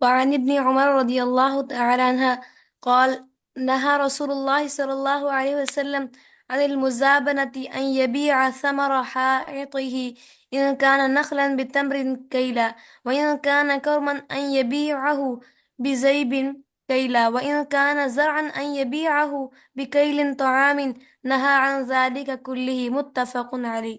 وعن ابن عمر رضي الله تعالى عنها قال نهى رسول الله صلى الله عليه وسلم عن المزابنة أن يبيع ثمر حائطه إن كان نخلا بتمر كيلا، وإن كان كرما أن يبيعه بزيب كيلا، وإن كان زرعا أن يبيعه بكيل طعام. نهى عن ذلك كله، متفق عليه.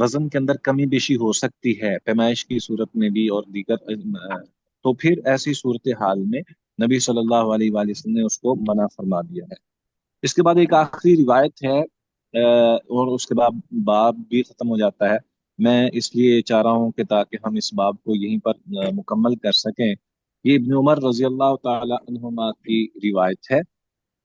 وزن کے اندر کمی بیشی ہو سکتی ہے پیمائش کی صورت میں بھی اور دیگر تو پھر ایسی صورتحال میں نبی صلی اللہ علیہ وآلہ وسلم نے اس کو منع فرما دیا ہے۔ اس کے بعد ایک آخری روایت ہے، اور اس کے بعد باب بھی ختم ہو جاتا ہے۔ میں اس لیے چاہ رہا ہوں کہ تاکہ ہم اس باب کو یہیں پر مکمل کر سکیں۔ یہ ابن عمر رضی اللہ تعالی عنہما کی روایت ہے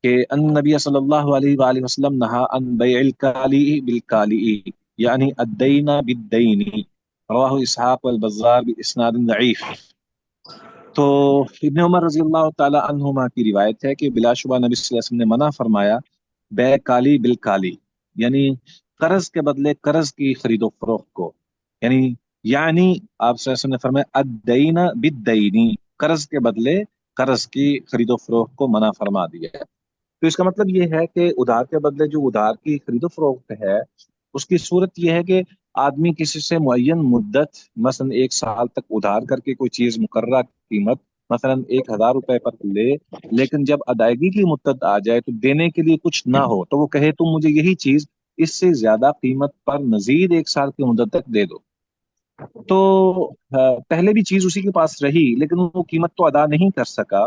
کہ ان نبی صلی اللہ علیہ وآلہ وسلم نہا ان بیع الکالی بالکالی، یعنی الدین بالدین، رواہ اسحاق والبزار باسناد ضعیف۔ تو ابن عمر رضی اللہ تعالی عنہما کی روایت ہے کہ بلا شبہ نبی صلی اللہ علیہ وسلم نے منع فرمایا بے کالی بالکالی، یعنی قرض کے بدلے قرض کی خرید و فروخت کو، یعنی آپ صلی اللہ علیہ وسلم نے فرمایا الدین بالدینی، قرض کے بدلے قرض کی خرید و فروخت کو منع فرما دیا ہے۔ تو اس کا مطلب یہ ہے کہ ادھار کے بدلے جو ادھار کی خرید و فروخت ہے، اس کی صورت یہ ہے کہ آدمی کسی سے معین مدت، مثلا 1 سال تک ادھار کر کے کوئی چیز مقررہ قیمت مثلا 1,000 روپے پر لے، لیکن جب ادائیگی کی مدت آ جائے تو دینے کے لیے کچھ نہ ہو تو وہ کہے تم مجھے یہی چیز اس سے زیادہ قیمت پر مزید 1 سال کی مدت تک دے دو۔ تو پہلے بھی چیز اسی کے پاس رہی لیکن وہ قیمت تو ادا نہیں کر سکا،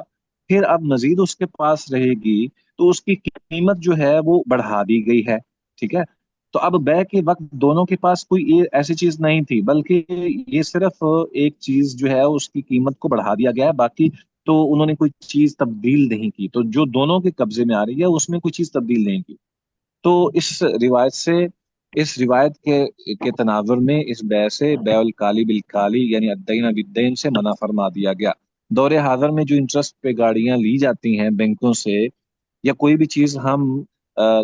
پھر اب مزید اس کے پاس رہے گی تو اس کی قیمت جو ہے وہ بڑھا دی گئی ہے، ٹھیک ہے۔ تو اب بے کے وقت دونوں کے پاس کوئی یہ ایسی چیز نہیں تھی، بلکہ یہ صرف ایک چیز جو ہے اس کی قیمت کو بڑھا دیا گیا ہے، باقی تو انہوں نے کوئی چیز تبدیل نہیں کی، تو جو دونوں کے قبضے میں آ رہی ہے اس میں کوئی چیز تبدیل نہیں کی۔ تو اس روایت کے تناظر میں اس بے سے بیع الکالی بالکالی یعنی الدین بالدین سے منع فرما دیا گیا۔ دور حاضر میں جو انٹرسٹ پہ گاڑیاں لی جاتی ہیں بینکوں سے، یا کوئی بھی چیز ہم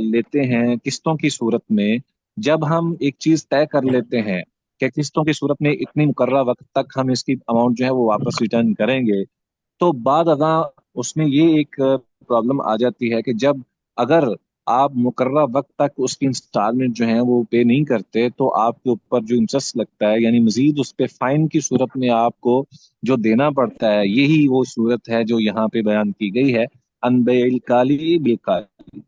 لیتے ہیں قسطوں کی صورت میں، جب ہم ایک چیز طے کر لیتے ہیں کہ قسطوں کی صورت میں اتنی مقررہ وقت تک ہم اس کی اماؤنٹ جو ہے وہ واپس ریٹرن کریں گے، تو بعد ازاں اس میں یہ ایک پرابلم آ جاتی ہے کہ جب اگر آپ مقررہ وقت تک اس کی انسٹالمنٹ جو ہیں وہ پے نہیں کرتے تو آپ کے اوپر جو انٹرسٹ لگتا ہے، یعنی مزید اس پہ فائن کی صورت میں آپ کو جو دینا پڑتا ہے، یہی وہ صورت ہے جو یہاں پہ بیان کی گئی ہے، ان بیع الکالی بالکالی،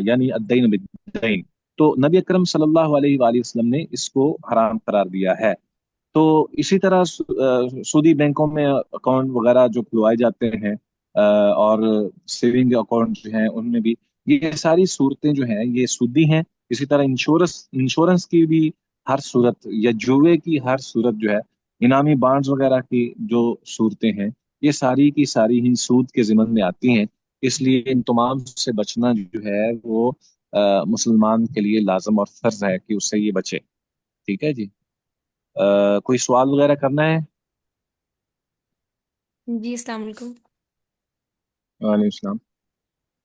یعنی الدین بالدین۔ تو نبی اکرم صلی اللہ علیہ وآلہ وسلم نے اس کو حرام قرار دیا ہے۔ تو اسی طرح سودی بینکوں میں اکاؤنٹ وغیرہ جو کھلوائے جاتے ہیں، اور سیونگ اکاؤنٹ جو ہیں ان میں بھی یہ ساری صورتیں جو ہیں یہ سودی ہیں۔ اسی طرح انشورنس کی بھی ہر صورت، یا جوئے کی ہر صورت جو ہے، انعامی بانڈز وغیرہ کی جو صورتیں ہیں، یہ ساری کی ساری ہی سود کے ضمن میں آتی ہیں۔ اس لیے ان تمام سے بچنا جو ہے وہ مسلمان کے لیے لازم اور فرض ہے کہ اس سے یہ بچے، ٹھیک ہے جی۔ کوئی سوال وغیرہ کرنا ہے؟ جی السلام علیکم۔ وعلیکم السلام۔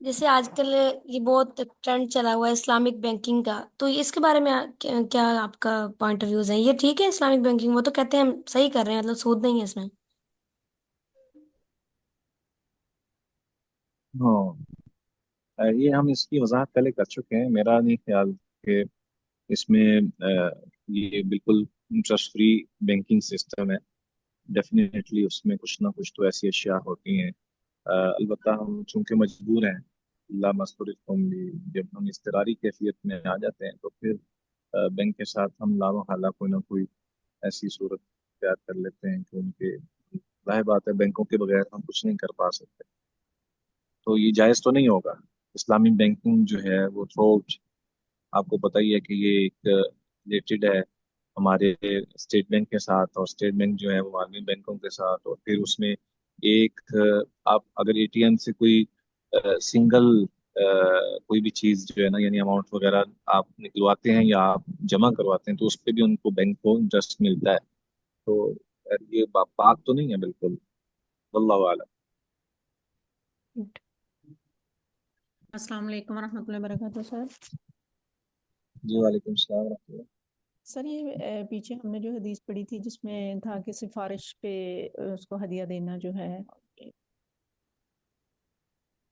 جیسے آج کل یہ بہت ٹرینڈ چلا ہوا ہے اسلامک بینکنگ کا، تو اس کے بارے میں کیا آپ کا پوائنٹ آف ویوز ہے؟ یہ ٹھیک ہے اسلامک بینکنگ؟ وہ تو کہتے ہیں ہم صحیح کر رہے ہیں، مطلب سود نہیں ہے اس میں۔ ہاں، یہ ہم اس کی وضاحت پہلے کر چکے ہیں، میرا نہیں خیال کہ اس میں یہ بالکل انٹرسٹ فری بینکنگ سسٹم ہے۔ ڈیفینیٹلی اس میں کچھ نہ کچھ تو ایسی اشیاء ہوتی ہیں، البتہ ہم چونکہ مجبور ہیں، اللہ مستور قوم بھی، جب ہم اضطراری کیفیت میں آ جاتے ہیں تو پھر بینک کے ساتھ ہم لا محالہ کوئی نہ کوئی ایسی صورت اختیار کر لیتے ہیں کہ ان کے، ظاہر بات ہے بینکوں کے بغیر ہم کچھ نہیں کر پا سکتے، تو یہ جائز تو نہیں ہوگا۔ اسلامی بینکنگ جو ہے وہ تھروٹ، آپ کو پتہ ہی ہے کہ یہ ایک ریلیٹڈ ہے ہمارے اسٹیٹ بینک کے ساتھ، اور اسٹیٹ بینک جو ہے وہ عالمی بینکوں کے ساتھ، اور پھر اس میں ایک آپ اگر اے ٹی ایم سے کوئی سنگل کوئی بھی چیز جو ہے نا، یعنی اماؤنٹ وغیرہ آپ نکلواتے ہیں یا آپ جمع کرواتے ہیں تو اس پہ بھی ان کو بینک کو انٹرسٹ ملتا ہے، تو یہ پاک تو نہیں ہے بالکل، واللہ اعلم۔ السلام علیکم ورحمۃ اللہ وبرکاتہ سر۔ جی وعلیکم السلام ورحمۃ اللہ۔ سر یہ پیچھے ہم نے جو حدیث پڑھی تھی جس میں تھا کہ سفارش پہ اس کو ہدیہ دینا جو ہے،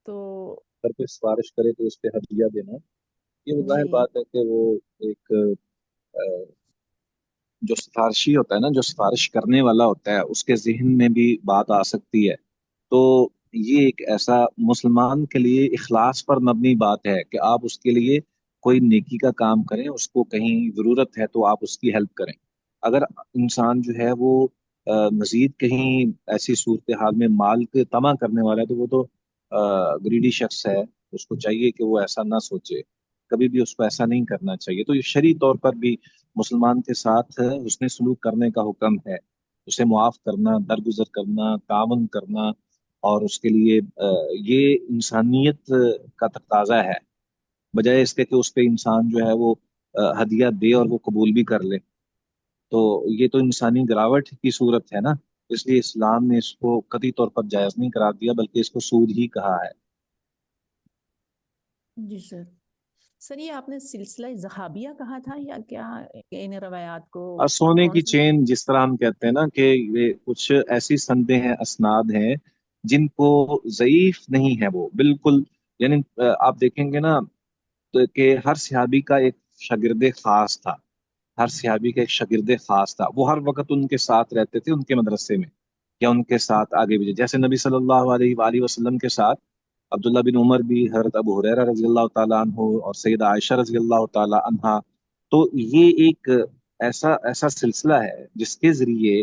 تو اگر کوئی سفارش کرے تو اس پہ ہدیہ دینا، یہ ظاہر جی بات ہے کہ وہ ایک جو سفارشی ہوتا ہے نا، جو سفارش کرنے والا ہوتا ہے، اس کے ذہن میں بھی بات آ سکتی ہے، تو یہ ایک ایسا مسلمان کے لیے اخلاص پر مبنی بات ہے کہ آپ اس کے لیے کوئی نیکی کا کام کریں، اس کو کہیں ضرورت ہے تو آپ اس کی ہیلپ کریں۔ اگر انسان جو ہے وہ مزید کہیں ایسی صورتحال میں مال کے طمع کرنے والا ہے تو وہ تو گریڈی شخص ہے، اس کو چاہیے کہ وہ ایسا نہ سوچے، کبھی بھی اس کو ایسا نہیں کرنا چاہیے۔ تو یہ شرعی طور پر بھی مسلمان کے ساتھ حسن سلوک کرنے کا حکم ہے، اسے معاف کرنا، درگزر کرنا، تعاون کرنا، اور اس کے لیے یہ انسانیت کا تقاضا ہے، بجائے اس کے کہ اس پہ انسان جو ہے وہ ہدیہ دے اور وہ قبول بھی کر لے۔ تو یہ تو انسانی گراوٹ کی صورت ہے نا، اس لیے اسلام نے اس کو قطعی طور پر جائز نہیں قرار دیا، بلکہ اس کو سود ہی کہا ہے۔ جی سر، سر یہ آپ نے سلسلہ زہابیہ کہا تھا یا کیا، ان روایات کو اور سونے کون کی سا؟ چین جس طرح ہم کہتے ہیں نا کہ یہ کچھ ایسی سندیں ہیں، اسناد ہیں جن کو ضعیف نہیں ہے وہ بالکل، یعنی آپ دیکھیں گے نا تو کہ ہر صحابی کا ایک شاگرد خاص تھا، ہر صحابی کا ایک شاگرد خاص تھا، وہ ہر وقت ان کے ساتھ رہتے تھے ان کے مدرسے میں یا ان کے ساتھ آگے بھی، جیسے نبی صلی اللہ علیہ وآلہ وسلم کے ساتھ عبداللہ بن عمر بھی، حضرت ابو ہریرہ رضی اللہ تعالیٰ عنہ اور سیدہ عائشہ رضی اللہ تعالیٰ عنہا۔ تو یہ ایک ایسا ایسا سلسلہ ہے جس کے ذریعے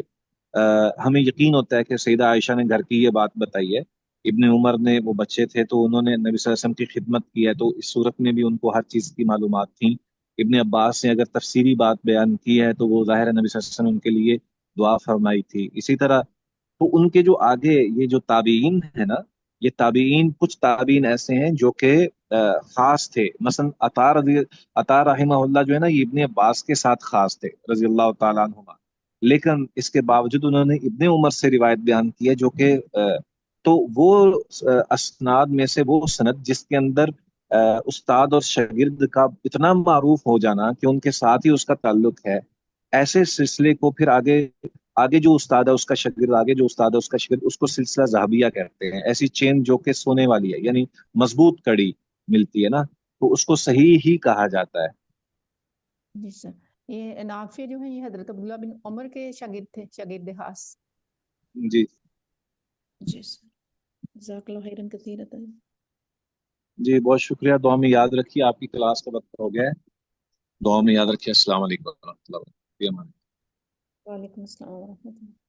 ہمیں یقین ہوتا ہے کہ سیدہ عائشہ نے گھر کی یہ بات بتائی ہے، ابن عمر نے، وہ بچے تھے تو انہوں نے نبی صلی اللہ علیہ وسلم کی خدمت کی ہے، تو اس صورت میں بھی ان کو ہر چیز کی معلومات تھیں۔ ابن عباس نے اگر تفسیری بات بیان کی ہے تو وہ ظاہر ہے نبی صلی اللہ علیہ وسلم ان کے لیے دعا فرمائی تھی۔ اسی طرح تو ان کے جو آگے یہ جو تابعین ہیں نا، یہ تابعین، کچھ تابعین ایسے ہیں جو کہ خاص تھے، مثلا عطا رحمہ اللہ جو ہے نا، یہ ابن عباس کے ساتھ خاص تھے رضی اللہ تعالیٰ عنہما، لیکن اس کے باوجود انہوں نے ابن عمر سے روایت بیان کی ہے جو کہ تو وہ اسناد میں سے وہ سند جس کے اندر استاد اور شاگرد کا اتنا معروف ہو جانا کہ ان کے ساتھ ہی اس کا تعلق ہے، ایسے سلسلے کو پھر آگے آگے جو استاد ہے اس کا شاگرد، آگے جو استاد ہے اس کا شاگرد، اس کو سلسلہ ذهبیہ کہتے ہیں۔ ایسی چین جو کہ سونے والی ہے، یعنی مضبوط کڑی ملتی ہے نا، تو اس کو صحیح ہی کہا جاتا ہے۔ جی سر، یہ نافع جو ہے یہ حضرت عبداللہ بن عمر کے شاگرد تھے، شاگرد خاص۔ جی جی سر، جزاک اللہ خیرن کثیرۃ۔ جی، بہت شکریہ، دعا میں یاد رکھیے، آپ کی کلاس کا وقت ہو گیا ہے، دعا میں یاد رکھیے۔ السلام علیکم ورحمۃ اللہ وبرکاتہ۔ وعلیکم السلام ورحمۃ اللہ۔